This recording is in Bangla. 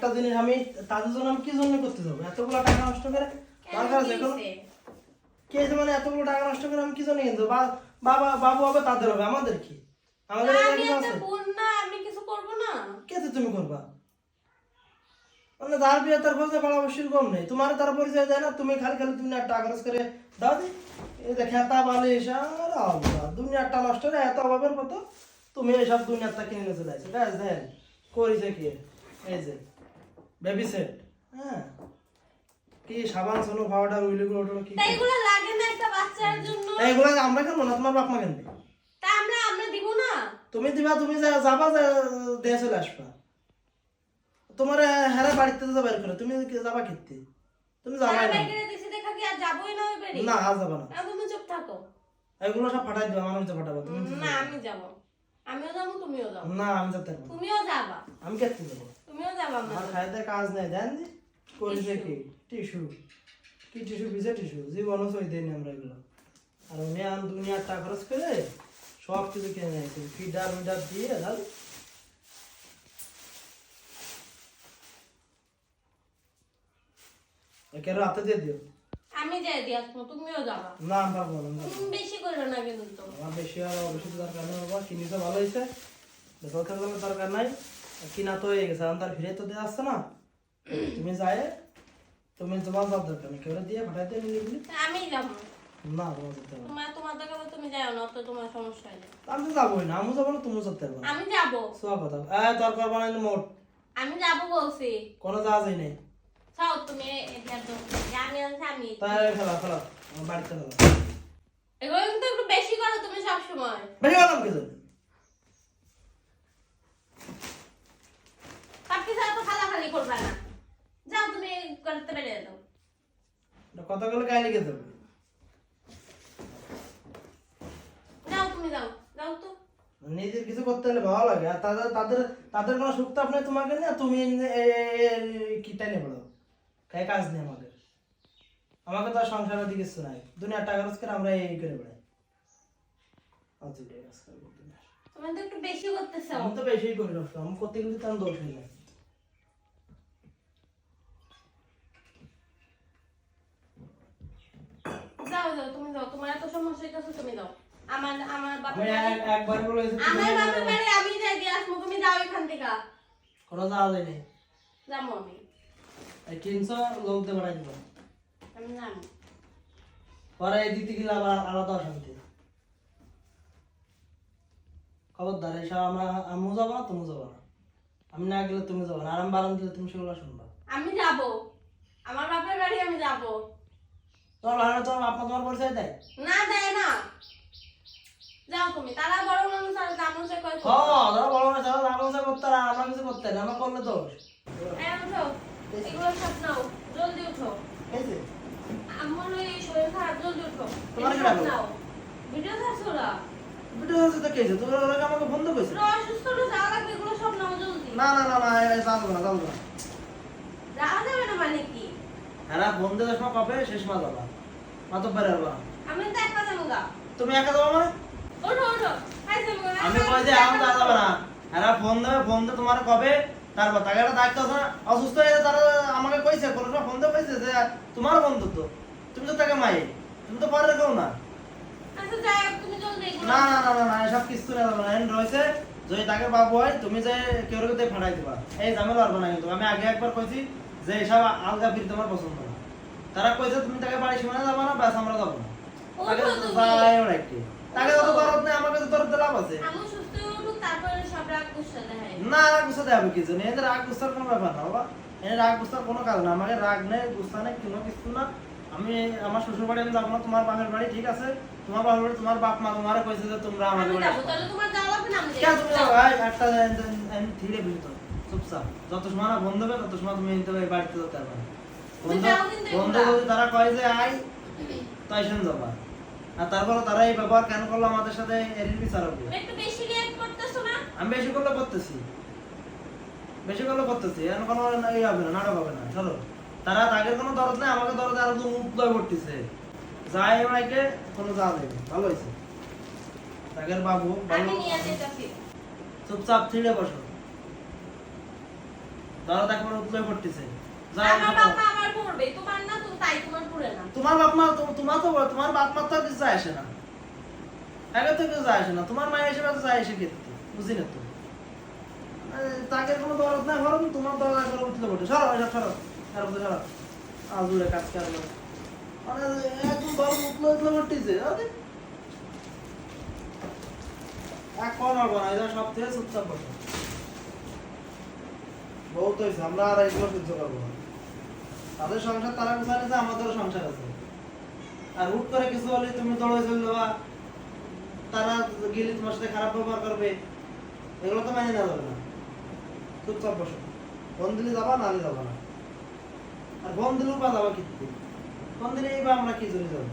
একটা জিনিস আমি তাদের জন্য আমি কি জন্য করতে যাবো এতগুলো টাকা নষ্ট করে? দরকার আছে এখন? কে যে মানে এতগুলো টাকা নষ্ট করে আমি কি জন্য কিনবো? বাবা বাবু হবে, তাদের হবে, আমাদের কি? আমাদের আমি একটা বোন না, আমি কিছু করব না। কে তুমি করবা? মানে যার বিয়ে তার খোঁজে পাড়া বসির কম নেই, তোমার তার পরিচয় দেয় না, তুমি খালি খালি তুমি টাকা খরচ করে দাও দি এই যে খেতা বালিশ আর আল্লাহ দুনিয়াটা নষ্ট করে এত অভাবের মতো তুমি এইসব দুনিয়াটা কিনে নিয়ে চলে আসছো। ব্যাস দেন করেছে কি এই যে বেবি সেট, হ্যাঁ কি সাবান সোনো পাউডার উইলিগুলো কি এইগুলো লাগে না একটা বাচ্চার জন্য? এইগুলো আমরা কেন না, তোমার বাপ মা কেন? তা আমরা দিব না? তুমি দিবা, তুমি যাবা দিয়ে চলে আসবা। তোমার হেরা বাড়িতে তো বের করে তুমি যাবা খেতে, তুমি যাবা না। বাইরে দিছি দেখা কি আর যাবই না ওই বাড়ি? না আজ যাবা না, তুমি চুপ থাকো। এগুলো সব ফাটাই দিবা, মানুষ তো ফাটাবো তুমি। না আমি যাব, আমিও যাবো তুমিও যাও। না আমি যেতে পারবো, তুমিও যাবা। আমি খেতে যাবো, তুমিও যাবা। আমার খাইতে কাজ নাই। দেন দি করেছে কি টিস্যু, কি টিস্যু ভিজে টিস্যু জীবনও সই দেয়নি আমরা এগুলো। আর উনি আন দুনিয়ার টাকা খরচ করে সব কিছু কিনে নিয়েছে, ফিডার মিডার দিয়ে দাল। একে রাতে দিয়ে দিও। আমি যাই দি আসবো, তুমিও যাবা। না আমি পারবো না, বেশি করো না কিন্তু। আমার বেশি আর বেশি দরকার নেই বাবা, কিনি তো ভালো হয়েছে, বেকার খেলার দরকার নাই। কিনা তো হয়ে গেছে, তার ফিরে তো দিয়ে আসছে না। তুমি যায় তুমি তোমার যাওয়ার দরকার নেই, কেউ দিয়ে পাঠাই দিয়ে নিবি। আমি যাবো না তোমার যেতে হবে না। তোমার দরকার তুমি যাও না, তো তোমার সমস্যা নেই। আমি তো যাবোই না, আমি যাবো না, তুমি যেতে পারবো না। আমি যাবো। সব কথা তরকার বানাই মোট আমি যাবো বলছি। কোনো যাওয়াই নেই। চাও তুমি এটা তো আমি আনছি আমি। তাই খেলা খেলা আমার বাড়িতে খেলা এগুলো কিন্তু একটু বেশি করো তুমি সব সময়। বেশি গেলাম কিছু। কাকি ছাড়া তো খালি করবে না। যাও তুমি করতে পেরে দাও। কথা বলে গায়ে লেগে যাবে। যাও তুমি যাও, যাও তো। নিজের কিছু করতে হলে ভালো লাগে, আর তাদের তাদের তাদের কোনো সুখ তাপ নেই তোমাকে নিয়ে, তুমি কিটা নিয়ে পড়ো কাই কাজ নেই আমাদের। আমাকে তো আর সংসারের দিকে কিছু নাই, দুনিয়ার টাকা খরচ করে আমরা এই করে বেড়াই। তুমি তো একটু বেশি করতেছো। আমি তো বেশি করি না, আমি করতে গেলে তো আমি দোষ হয়ে যায়। যাও যাও তুমি যাও, তোমার এত সমস্যা হইতাছে তুমি যাও। আমার বাপের আমি বাড়ি, একবার বলেছি আমার বাপের বাড়ি আমি যাই দিয়ে আসবো, তুমি যাও এখান থেকে। কোনো যাওয়া যায় নেই, যাবো আমি। এই 300 লোক দিয়ে বাড়াই দিব, আমি জানি। পরে এই দিতে গেলে আবার আলাদা অশান্তি। খবরদার এসব আমরা আমিও যাবো না, তুমি যাবো না, আমি না গেলে তুমি যাবো না, আর আমি বারণ দিলে তুমি সেগুলো শুনবা। আমি যাবো, আমার বাপের বাড়ি আমি যাবো। তোমার ভাড়া তোমার আপনার তোমার পরিচয় দেয় না দেয় না। যাও তুমি, তারা বড় মানুষ আর জামুসে কয় ও ধরো বড় না যারা জানো করতে আর আমরা কিছু করতে না, আমরা করলে দোষ। এই উঠো, এগুলো সব নাও, জলদি উঠো। এই যে আমার ওই শরীর খারাপ, জলদি উঠো। তোমার কি এগুলো লাগবে? নাও। ভিডিও থাকছো ওরা? ভিডিও আছে তো কেছে তোর ওরা আমাকে বন্ধ করেছে। ওরা অসুস্থ তো যাওয়া লাগবে, এগুলো সব নাও জলদি। না না না না যাবো না যাবো না। যাওয়া যাবে না মানে কি? হ্যাঁ বন্ধু দেশ মা কবে শেষ মা যাবা মাতো বের হবা। আমি তো একা যাবো গা। তুমি একা যাবো মানে? ওঠো ওঠো, খাই যাবো গা। আমি কই যে আমি যাবো না। হ্যাঁ ফোন দেবে, ফোন দিয়ে তোমার কবে তারপর তাকে একটা দায়িত্ব আছে না, অসুস্থ হয়ে তারা আমাকে কইছে, কোনো সময় ফোন দিয়ে কইছে যে তোমার বন্ধু তো তুমি তো তাকে মাই, তুমি তো পরে কেউ না। আচ্ছা যাই হোক, তুমি জলদি এগুলো। না না না না না এসব কিছু না যাবে না, এন্ড রয়েছে যদি তাকে বাবু হয় তুমি যে কেউ কে ফাটাই দিবা, এই ঝামেলা পারবে না। কিন্তু আমি আগে একবার কইছি যে এসব আলগা ফিরতে আমার পছন্দ না। তারা কইছে তুমি তাকে বাড়ি সীমানা যাবো না, ব্যাস আমরা যাবো না। তাকে ওঠো তুমি। যাই ওরা একটি তাকে যত দরদ নেই আমাকে তো দরদ লাভ আছে। আমি সুস্থ হয়ে উঠুক, তারপরে সব রাগ গুসা দেখাই। না রাগ গুসা দেবে কিছু নেই, এদের রাগ গুসার কোনো ব্যাপার না বাবা, এর রাগ গুসার কোনো কাজ না। আমাকে রাগ নেই গুসা নেই কোনো কিছু না। আমি আমার শ্বশুর বাড়ি আমি যাবো না, তোমার বাপের বাড়ি ঠিক আছে, তোমার বাপের বাড়ি তোমার বাপ মা তোমার কইছে যে তোমরা আমাকে আমি বাড়ি যাবো, আসবা। তাহলে তোমার যাওয়া লাগবে না, আমি কে যাই। তুমি যাও ভাই একটা আমি ধীরে বুঝতো চুপচাপ, যত সময় না বন্ধ হবে তত সময় তুমি এনতে বাড়িতে যেতে পারবে না। তুমি বন্ধ যাও কিন্তু বন্ধ এগুলা। যদি তারা কয় যে আই তাই শুন যাবা, আর তারপর তারা এই ব্যবহার কেন করলো আমাদের সাথে এর বিচার হবে। তুমি একটু বেশি রিঅ্যাক্ট করতেছো না? আমি বেশি করলে করতেছি, বেশি করলে করতেছি, এখন কোনো এই হবে না, নাটক হবে না। চলো তারা তাদের কোনো দরদ নেই, আমাকে দরদ আর উদয় করতেছে যাই ওরাইকে কোনো যা দেবে। ভালো হয়েছে তাদের বাবু আমি নিয়ে যেতেছি। চুপচাপ ছিঁড়ে বসো। ধরো দেখ আমার উতলে পড়তেছে যা আমার বাপ মা আমার পড়বে, তোমার না, তুমি তাই তোমার পড়ে না। তোমার বাপ মা তোমার তো বলো, তোমার বাপ মা তো আর কিছু যায় আসে না, আগে তো কিছু যায় আসে না, তোমার মায়ের হিসেবে তো যায় এসে ক্ষেত্রে বুঝি না তো তাকে কোনো দরদ না করো, তোমার দরজা করে উঠলে পড়ে সরো এসব সরো সরো সরো আজুরে কাজ করলো মানে একদম দরদ উঠলে উঠলে পড়তেছে এক কোন হবে না, এটা সব থেকে চুপচাপ বসো। বহুত হয়েছে, আমরা আর এগুলো সহ্য করবো না। তাদের সংসার তারা গুছায় নিছে, আমাদেরও সংসার আছে। আর হুট করে কিছু হলে তুমি দৌড়ে চলে যাবা, তারা গেলে তোমার সাথে খারাপ ব্যবহার করবে, এগুলো তো মেনে নেওয়া যাবে না। চুপচাপ বসো, ফোন দিলে যাবা, নালে যাবা না। আর ফোন দিলেও বা যাবা কিন্তু ফোন দিলেই বা আমরা কি জন্য যাবো।